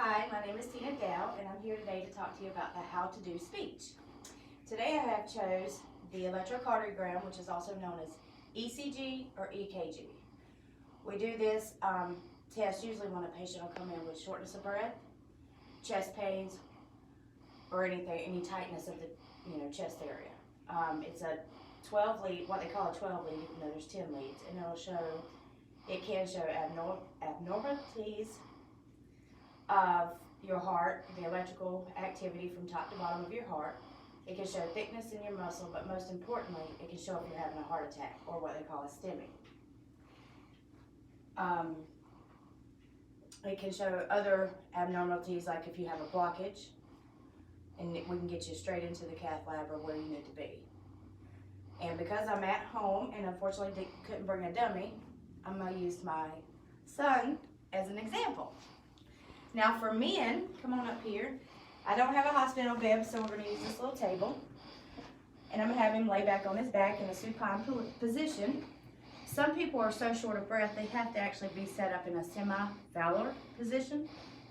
Hi, my name is Tina Dow, and I'm here today to talk to you about the how to do speech. Today I have chose the electrocardiogram, which is also known as ECG or EKG. We do this test usually when a patient will come in with shortness of breath, chest pains, or any tightness of the chest area. It's a 12 lead, what they call a 12 lead, even though there's 10 leads, and it can show abnormalities of your heart, the electrical activity from top to bottom of your heart. It can show thickness in your muscle, but most importantly, it can show if you're having a heart attack, or what they call a STEMI. It can show other abnormalities, like if you have a blockage, and we can get you straight into the cath lab or where you need to be. And because I'm at home and unfortunately couldn't bring a dummy, I'm going to use my son as an example. Now for men, come on up here. I don't have a hospital bed, so we're going to use this little table. And I'm going to have him lay back on his back in a supine position. Some people are so short of breath, they have to actually be set up in a semi-Fowler position,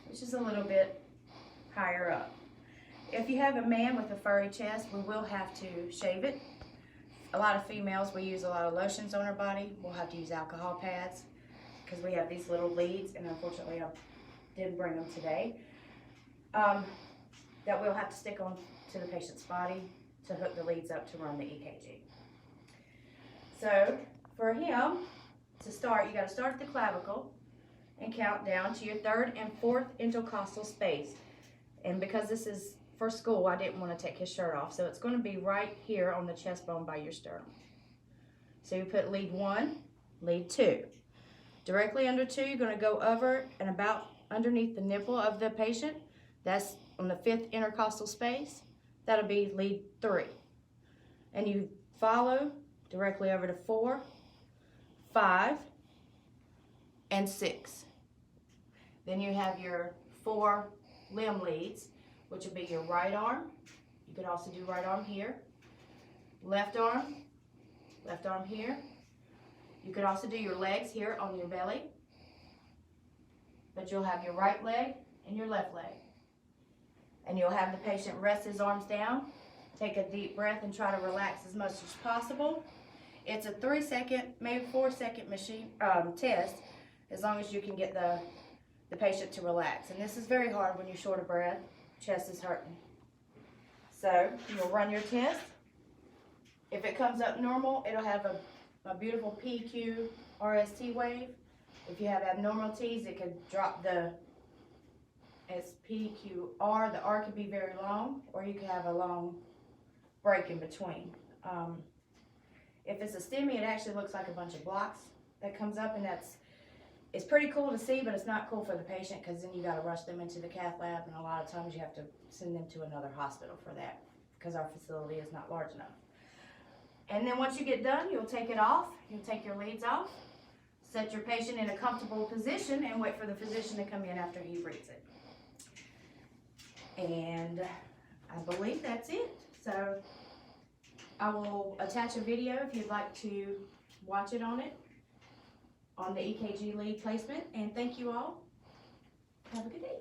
which is a little bit higher up. If you have a man with a furry chest, we will have to shave it. A lot of females, we use a lot of lotions on our body. We'll have to use alcohol pads because we have these little leads, and unfortunately I didn't bring them today, that we'll have to stick on to the patient's body to hook the leads up to run the EKG. So for him to start, you got to start at the clavicle and count down to your third and fourth intercostal space. And because this is for school, I didn't want to take his shirt off, so it's going to be right here on the chest bone by your sternum. So you put lead 1, lead 2. Directly under 2, you're going to go over and about underneath the nipple of the patient. That's on the 5th intercostal space. That'll be lead 3. And you follow directly over to 4, 5, and 6. Then you have your 4 limb leads, which will be your right arm. You could also do right arm here. Left arm here. You could also do your legs here on your belly. But you'll have your right leg and your left leg. And you'll have the patient rest his arms down, take a deep breath, and try to relax as much as possible. It's a 3-second, maybe 4-second test, as long as you can get the patient to relax. And this is very hard when you're short of breath, chest is hurting. So you'll run your test. If it comes up normal, it'll have a beautiful PQ-RST wave. If you have abnormalities, it could drop as PQR. The R could be very long, or you could have a long break in between. If it's a STEMI, it actually looks like a bunch of blocks that comes up, and it's pretty cool to see, but it's not cool for the patient because then you got to rush them into the cath lab, and a lot of times you have to send them to another hospital for that because our facility is not large enough. And then once you get done, you'll take it off. You'll take your leads off. Set your patient in a comfortable position and wait for the physician to come in after he reads it. And I believe that's it. So I will attach a video if you'd like to watch it on the EKG lead placement. And thank you all. Have a good day.